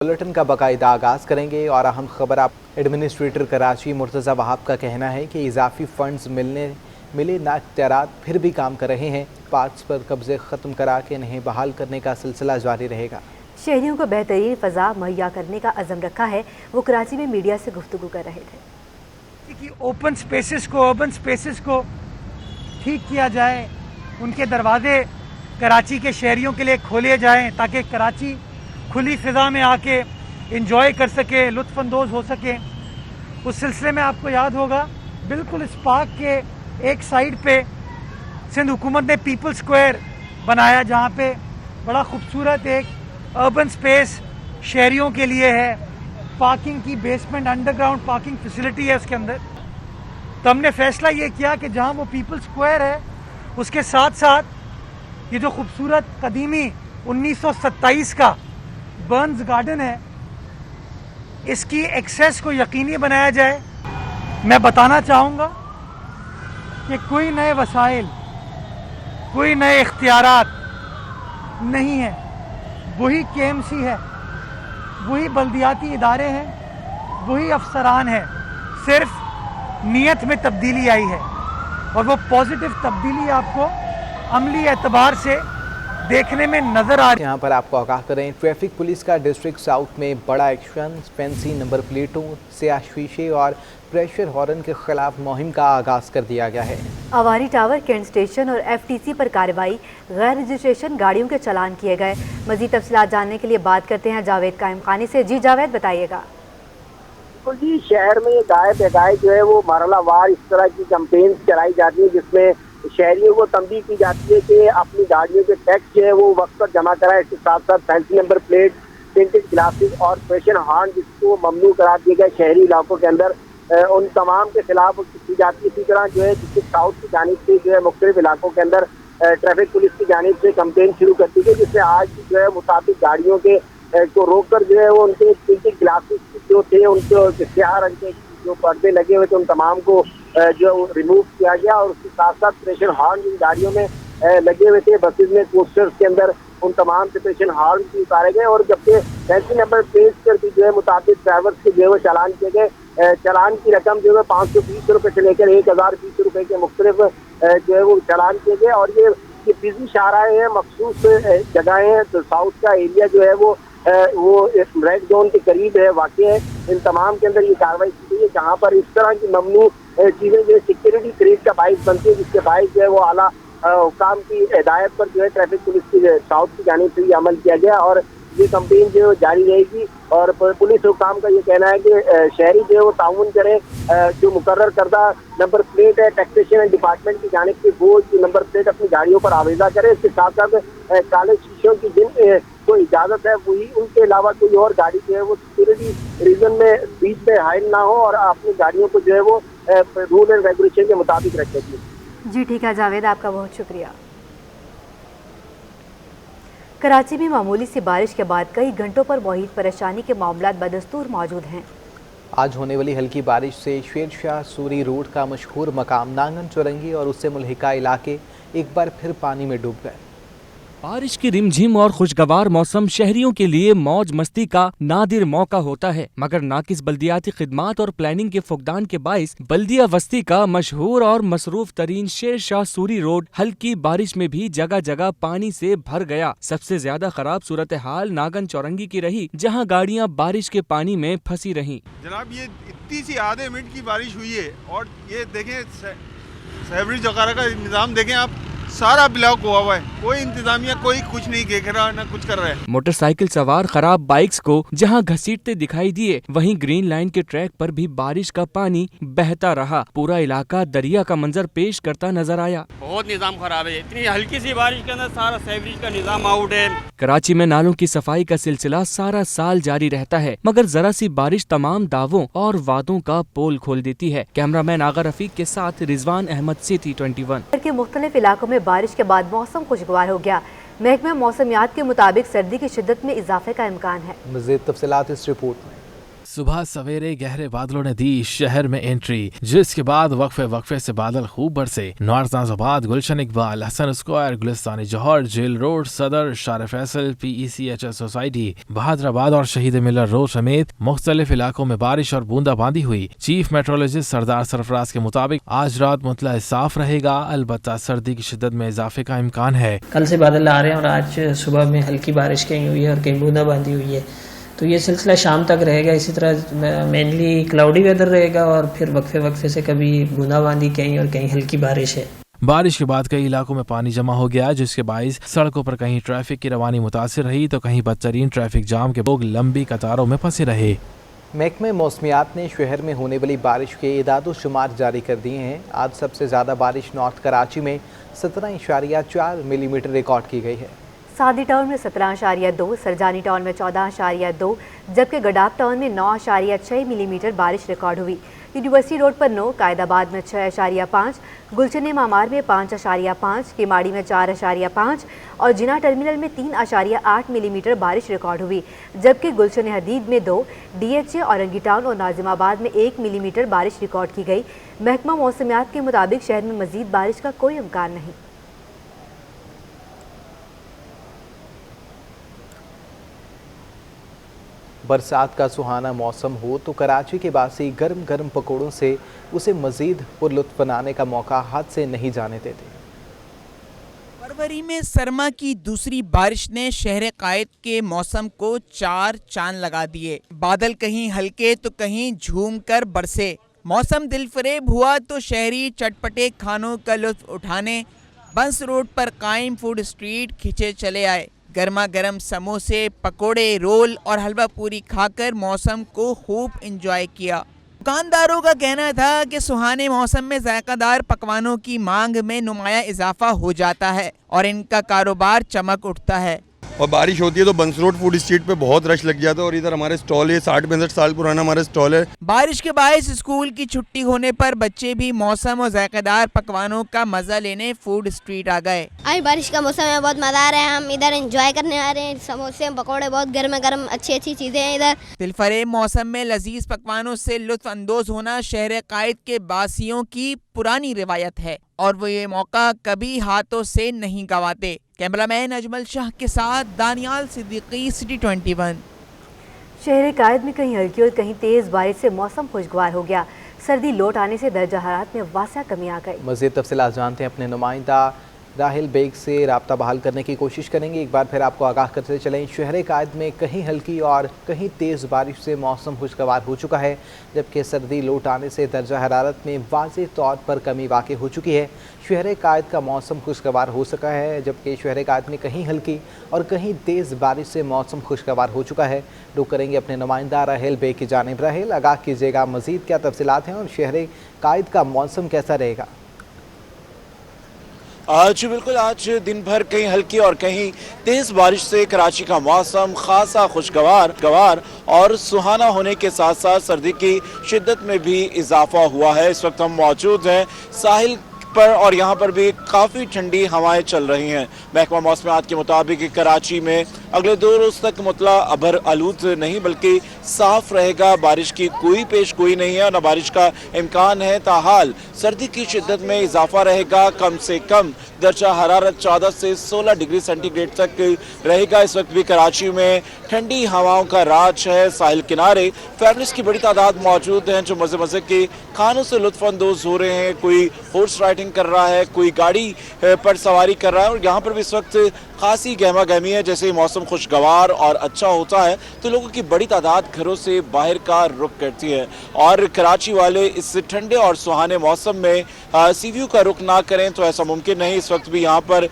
Bulletin का बाकायदा आगाज़ करेंगे और अहम खबर आप एडमिनिस्ट्रेटर कराची मुर्तज़ा वहाब का कहना है कि इजाफी फंड्स मिले नाख्तियारात फिर भी काम कर रहे हैं। पार्क्स पर कब्जे ख़त्म करा के इन्हें बहाल करने का सिलसिला जारी रहेगा। शहरियों को बेहतरीन फ़ज़ा मुहैया करने का अज़म रखा है। वो कराची में मीडिया से गुफ्तगू कर रहे थे कि ओपन स्पेसेस को, अर्बन स्पेसेस को ठीक किया जाए, उनके दरवाजे कराची के शहरियों के लिए खोले जाएं ताकि कराची खुली फ़िज़ा में आके इंजॉय कर सके, लुत्फ़अंदोज़ हो सके। उस सिलसिले में आपको याद होगा बिल्कुल इस पार्क के एक साइड पे सिंध हुकूमत ने पीपल स्क्वायर बनाया, जहाँ पे बड़ा खूबसूरत एक अर्बन स्पेस शहरियों के लिए है। पार्किंग की बेसमेंट अंडरग्राउंड पार्किंग फैसिलिटी है उसके अंदर। तो हमने फ़ैसला ये किया कि जहाँ वो पीपल स्क्वायर है उसके साथ साथ ये जो खूबसूरत कदीमी 1927 का बर्न्स गार्डन है, इसकी एक्सेस को यकीनी बनाया जाए। मैं बताना चाहूँगा कि कोई नए वसाइल, कोई नए इख्तियारात नहीं है, वही KMC है, वही बल्दियाती इदारे हैं, वही अफसरान हैं। सिर्फ नीयत में तब्दीली आई है और वो पॉजिटिव तब्दीली आपको अमली एतबार से देखने में नजर आ रही है। यहाँ पर आपको आगाह करें, ट्रैफिक पुलिस का डिस्ट्रिक्ट साउथ में बड़ा एक्शन, फैंसी नंबर प्लेटों, स्याह शीशे और प्रेशर हॉर्न के खिलाफ मुहिम का आगाज कर दिया गया है। आवारी टावर, कैंट स्टेशन और FTC पर कार्रवाई, गैर रजिस्ट्रेशन गाड़ियों के चालान किए गए। मजीद तफसीलात जानने के लिए बात करते हैं जावेद कायम खानी से। जी जावेद, बताइएगा। जी, शहर में गाय बेगाय जो है वो मरहलावार इस तरह की कैंपेन चलाई जाती है जिसमें शहरियों को तंबीह की जाती है कि अपनी गाड़ियों के टैक्स जो है वो वक्त पर जमा कराएं। इसके साथ साथ fancy number plate, tinted glasses और प्रेशर हॉर्न जिसको ममनू करा दिए गए शहरी इलाकों के अंदर, उन तमाम के खिलाफ की जाती है। इसी तरह जो है डिस्ट्रिक्ट साउथ की जानिब से जो है मुख्तलिफ इलाकों के अंदर ट्रैफिक पुलिस की जानिब से कैंपेन शुरू कर दी गई, जिससे आज जो है मुताबिक गाड़ियों के को रोक कर जो है वो उनके टिंटेड ग्लासेस जो थे, उनके स्याह रंग के जो पर्दे लगे हुए थे, उन तमाम को जो रिमूव किया गया। और उसके साथ साथ प्रेशर हॉर्न जिन गाड़ियों में लगे हुए थे बसेज में, कोस्टर्स के अंदर, उन तमाम से प्रेशर हॉर्न भी उतारे गए। और जबकि फैंसी नंबर प्लेट पर भी जो है मुताबिक ड्राइवर्स के जो है वो चालान किए गए। चालान की रकम जो है 520 रुपये से लेकर 1020 रुपये के मुख्तलिफ जो है वो चालान किए गए। और ये बिजी शाहराएँ हैं, मखसूस जगहें हैं। तो साउथ का एरिया जो है वो रेड जोन के करीब है, वाक़ है। इन तमाम के अंदर ये कार्रवाई की गई है जहाँ पर इस तरह की ममनू चीज़ें जो है सिक्योरिटी थ्रेट का बाइस बनती है, जिसके बाइस जो है वो आला हुकाम की हिदायत पर जो है ट्रैफिक पुलिस की साउथ की जानिब से ये अमल किया गया। और ये कैंपेन जो है जारी रहेगी। और पुलिस हुकाम का ये कहना है कि शहरी जो है वो ताउन करें, जो मुकर्रर करदा नंबर प्लेट है टैक्सेशन डिपार्टमेंट की जानिब से वो नंबर प्लेट अपनी गाड़ियों पर आवेजा करें। इसके साथ साथ काले शीशों की जिन को इजाज़त है वही, उनके अलावा कोई और गाड़ी जो है वो सिक्योरिटी रीजन में बीच में हाइल ना हो और अपनी गाड़ियों को जो है वो रूल एंड रेगुलेशन के मुताबिक रखेगी। जी ठीक है जावेद, आपका बहुत शुक्रिया। कराची में मामूली सी बारिश के बाद कई घंटों पर मुहीत परेशानी के मामलात बदस्तूर मौजूद हैं। आज होने वाली हल्की बारिश से शेरशाह सूरी रोड का मशहूर मकाम नांगन चौरंगी और उससे मुल्हिका इलाके एक बार फिर पानी में डूब गए। बारिश की रिमझिम और खुशगवार मौसम शहरियों के लिए मौज मस्ती का नादिर मौका होता है, मगर नाकिस बल्दियाती खिदमात और प्लानिंग के फुकदान के बाइस बल्दिया वस्ती का मशहूर और मसरूफ तरीन शेरशाह सूरी रोड हल्की बारिश में भी जगह जगह पानी से भर गया। सबसे ज्यादा खराब सूरत हाल नागन चौरंगी की रही, जहाँ गाड़ियाँ बारिश के पानी में फंसी रहीं। जनाब, ये इतनी सी आधे मिनट की बारिश हुई है और ये देखें सेवरेज वगैरह का निज़ाम देखें आप, सारा ब्लॉक हुआ है। कोई इंतजामिया कोई कुछ नहीं देख रहा, ना कुछ कर रहा है। मोटरसाइकिल सवार खराब बाइक्स को जहां घसीटते दिखाई दिए, वहीं ग्रीन लाइन के ट्रैक पर भी बारिश का पानी बहता रहा। पूरा इलाका दरिया का मंजर पेश करता नजर आया। बहुत निजाम खराब है, इतनी हल्की सी बारिश के अंदर सारा सेवरेज का निजाम आउट है। कराची में नालों की सफाई का सिलसिला सारा साल जारी रहता है, मगर जरा सी बारिश तमाम दावों और वादों का पोल खोल देती है। कैमरामैन आगा रफीक के साथ रिजवान अहमद, सिटी 21। के मुख्तलिफ इलाकों में बारिश के बाद मौसम खुशगवार हो गया। महकमे मौसमियात के मुताबिक सर्दी की शिद्दत में इजाफे का इम्कान है। मज़ीद तफसीलात इस रिपोर्ट में। صبح سویرے گہرے بادلوں نے دی شہر میں انٹری، جس کے بعد وقفے سے بادل خوب برسے۔ نارتھ ناز آباد، گلشن اقبال، حسن اسکوائر، گلستانی جوہر، جیل روڈ، صدر، شار فیصل، PECHS سوسائٹی، بہادر آباد اور شہید ملر روڈ سمیت مختلف علاقوں میں بارش اور بوندا باندی ہوئی۔ چیف میٹرولوجسٹ سردار سرفراز کے مطابق آج رات مطلع صاف رہے گا، البتہ سردی کی شدت میں اضافے کا امکان ہے۔ کل سے بادل آ رہے ہیں اور آج صبح میں ہلکی بارش کہیں ہوئی ہے اور کہیں بوندا باندی ہوئی ہے، تو یہ سلسلہ شام تک رہے گا۔ اسی طرح مینلی کلاؤڈی ویدر رہے گا اور پھر وقفے سے کبھی بوندا باندی کہیں اور کہیں ہلکی بارش ہے۔ بارش کے بعد کئی علاقوں میں پانی جمع ہو گیا، جس کے باعث سڑکوں پر کہیں ٹریفک کی روانی متاثر رہی تو کہیں بدترین ٹریفک جام کے لوگ لمبی قطاروں میں پھنسے رہے۔ محکمہ موسمیات نے شہر میں ہونے والی بارش کے اعداد و شمار جاری کر دیے ہیں۔ آج سب سے زیادہ بارش نارتھ کراچی میں 17.4 ملی میٹر ریکارڈ کی گئی ہے۔ سعدی ٹاؤن میں 17.2، سرجانی ٹاؤن میں 14.2، جبکہ گڈاب ٹاؤن میں 9.6 ملی میٹر بارش ریکارڈ ہوئی۔ یونیورسٹی روڈ پر 9، قائد آباد میں 6.5، گلشن معمار میں 5.5، کیماڑی میں 4.5 اور جنا ٹرمینل میں 3.8 ملی میٹر بارش ریکارڈ ہوئی، جبکہ گلشن حدید میں 2، DHA اورنگی ٹاؤن اور ناظم آباد میں 1 ملی میٹر بارش ریکارڈ کی گئی۔ محکمہ موسمیات کے مطابق شہر میں مزید بارش کا کوئی امکان نہیں۔ برسات کا سہانا موسم ہو تو کراچی کے باسی گرم گرم پکوڑوں سے اسے مزید پرلطف بنانے کا موقع ہاتھ سے نہیں جانے دیتے۔ فروری میں سرما کی دوسری بارش نے شہر قائد کے موسم کو 4 چاند لگا دیے۔ بادل کہیں ہلکے تو کہیں جھوم کر برسے، موسم دل فریب ہوا تو شہری چٹپٹے کھانوں کا لطف اٹھانے بنس روڈ پر قائم فوڈ اسٹریٹ کھنچے چلے آئے۔ گرما گرم سموسے، پکوڑے، رول اور حلوہ پوری کھا کر موسم کو خوب انجوائے کیا۔ دکانداروں کا کہنا تھا کہ سہانے موسم میں ذائقہ دار پکوانوں کی مانگ میں نمایاں اضافہ ہو جاتا ہے اور ان کا کاروبار چمک اٹھتا ہے۔ اور بارش ہوتی ہے تو بنس روڈ فوڈ اسٹریٹ پہ بہت رش لگ جاتا ہے اور ادھر ہمارے سٹال ہے، 60-65 سال پرانا ہمارا سٹال ہے۔ بارش کے باعث اسکول کی چھٹی ہونے پر بچے بھی موسم اور ذائقہ دار پکوانوں کا مزہ لینے فوڈ اسٹریٹ آ گئے۔ آج بارش کا موسم ہے، بہت مزہ آ رہا ہے، ہم ادھر انجوائے کرنے آ رہے ہیں۔ سموسے پکوڑے بہت گرم گرم اچھی چیزیں ہیں ادھر۔ دلفریب موسم میں لذیذ پکوانوں سے لطف اندوز ہونا شہر قائد کے باسیوں کی پرانی روایت ہے اور وہ یہ موقع کبھی ہاتھوں سے نہیں گنواتے۔ کیمرہ مین اجمل شاہ کے ساتھ دانیال صدیقی، سٹی 21۔ شہر قائد میں کہیں ہلکی اور کہیں تیز بارش سے موسم خوشگوار ہو گیا۔ سردی لوٹ آنے سے درجہ حرارت میں واسع کمی آ گئی۔ مزید تفصیلات جانتے ہیں اپنے نمائندہ راہل بیگ سے، رابطہ بحال کرنے کی کوشش کریں گے۔ ایک بار پھر آپ کو آگاہ کرتے چلیں، شہر قائد میں کہیں ہلکی اور کہیں تیز بارش سے موسم خوشگوار ہو چکا ہے، جبکہ سردی لوٹ آنے سے درجہ حرارت میں واضح طور پر کمی واقع ہو چکی ہے۔ شہر قائد کا موسم خوشگوار ہو سکا ہے، جبکہ شہر قائد میں کہیں ہلکی اور کہیں تیز بارش سے موسم خوشگوار ہو چکا ہے۔ رخ کریں گے اپنے نمائندہ راہل بیگ کی جانب۔ راہل، آگاہ کیجیے گا مزید کیا تفصیلات ہیں اور شہر قائد کا موسم کیسا رہے گا؟ جی بالکل، آج دن بھر کہیں ہلکی اور کہیں تیز بارش سے کراچی کا موسم خاصا خوشگوار اور سہانا ہونے کے ساتھ ساتھ سردی کی شدت میں بھی اضافہ ہوا ہے۔ اس وقت ہم موجود ہیں ساحل پر اور یہاں پر بھی کافی ٹھنڈی ہوائیں چل رہی ہیں۔ محکمہ موسمیات کے مطابق کراچی میں اگلے 2 روز تک مطلع ابر آلود نہیں بلکہ صاف رہے گا۔ بارش کی کوئی پیش گوئی نہیں ہے اور نہ بارش کا امکان ہے، تاحال سردی کی شدت میں اضافہ رہے گا۔ کم سے کم درجہ حرارت 14 سے 16 ڈگری سینٹی گریڈ تک رہے گا۔ اس وقت بھی کراچی میں ٹھنڈی ہواؤں کا راج ہے۔ ساحل کنارے فیملیز کی بڑی تعداد موجود ہیں جو مزے کے کھانوں سے لطف اندوز ہو رہے ہیں۔ کوئی ہورس رائڈنگ کر رہا ہے، کوئی گاڑی پر سواری کر رہا ہے اور یہاں پر بھی اس وقت خاصی گہما گہمی ہے۔ جیسے موسم خوشگوار اور اچھا ہوتا ہے تو لوگوں کی بڑی تعداد گھروں سے باہر کا رخ کرتی ہے اور کراچی والے اس ٹھنڈے اور سہانے موسم میں سی ویو کا رخ نہ کریں تو ایسا ممکن نہیں۔ اس وقت بھی یہاں پر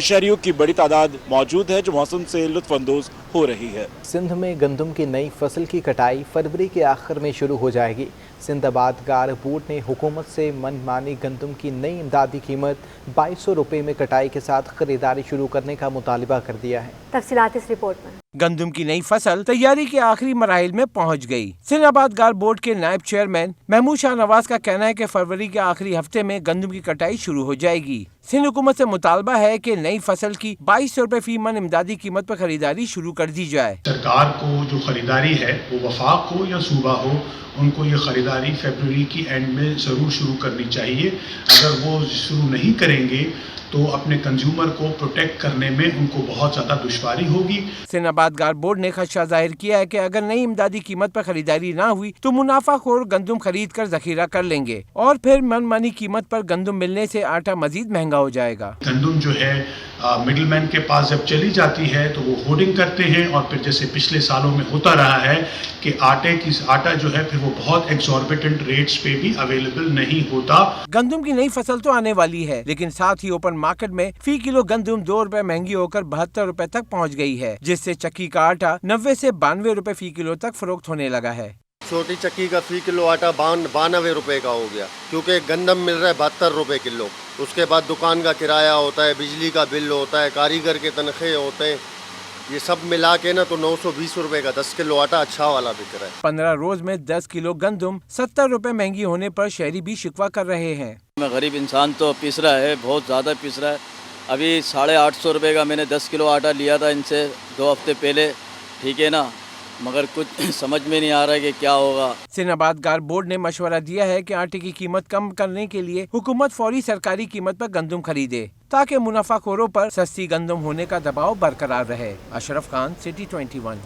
شہریوں کی بڑی تعداد موجود ہے جو موسم سے لطف اندوز ہو رہی ہے۔ سندھ میں گندم کی نئی فصل کی کٹائی فروری کے آخر میں شروع ہو جائے گی۔ سندھ آباد گار بورڈ نے حکومت سے من مانی گندم کی نئی امدادی قیمت 2200 روپے میں کٹائی کے ساتھ خریداری شروع کرنے کا مطالبہ کر دیا ہے۔ تفصیلات اس رپورٹ میں۔ गंदम की नई फसल तैयारी के आखिरी मराहिल में पहुंच गई। सिंध आबाद गार बोर्ड के नायब चेयरमैन महमूद शाह नवाज का कहना है कि फरवरी के आखिरी हफ्ते में गंदम की कटाई शुरू हो जाएगी। सिंध हुकूमत से मुतालबा है कि नई फसल की 2200 रुपए फी मन इमदादी कीमत पर खरीदारी शुरू कर दी जाए। सरकार को जो खरीदारी है वो वफाक हो या सूबा हो, उनको ये खरीदारी फरवरी की एंड में ज़रूर शुरू करनी चाहिए। अगर वो शुरू नहीं करेंगे तो अपने कंज्यूमर को प्रोटेक्ट करने में उनको बहुत ज़्यादा दुश्वारी होगी। सिंध आबाद गार बोर्ड ने खदशा जाहिर किया है कि अगर नई इमदादी कीमत पर खरीदारी ना हुई तो मुनाफाखोर गंदम खरीद कर जखीरा कर लेंगे और फिर मनमानी कीमत पर गंदम मिलने से आटा मजीद महंगा हो जाएगा। गंदम जो है मिडिल मैन के पास जब चली जाती है तो वो होर्डिंग करते हैं और फिर जैसे पिछले सालों में होता रहा है कि आटा जो है फिर वो बहुत एक्सॉर्बिटेंट रेट्स पे भी अवेलेबल नहीं होता। गंदम की नई फसल तो आने वाली है, लेकिन साथ ही ओपन मार्केट में फी किलो गंदम 2 रुपए महंगी होकर 72 रुपए तक पहुंच गई है, जिससे चक्की का आटा 90 से 92 रुपए फी किलो तक फरोख्त होने लगा है। छोटी चक्की का फी किलो आटा 92 रुपए का हो गया, क्योंकि गंदम मिल रहा है 72 रुपए किलो। उसके बाद दुकान का किराया होता है, बिजली का बिल होता है, कारीगर के तनख्वाह होते हैं, ये सब मिला के ना तो 920 रुपए का 10 किलो आटा अच्छा वाला बिक रहा है। 15 रोज में 10 किलो गंदम 70 रुपए महंगी होने पर शहरी भी शिकवा कर रहे हैं। मैं गरीब इंसान तो पिस रहा है, बहुत ज़्यादा पिस रहा है। अभी 850 रुपए का मैंने 10 किलो आटा लिया था इनसे 2 हफ्ते पहले, ठीक है ना, मगर कुछ समझ में नहीं आ रहा है कि क्या होगा। सिंध आबाद गार बोर्ड ने मशवरा दिया है कि आटे की कीमत कम करने के लिए हुकूमत फौरी सरकारी कीमत पर गंदम खरीदे ताकि मुनाफाखोरों पर सस्ती गंदम होने का दबाव बरकरार रहे। अशरफ खान, सिटी 21।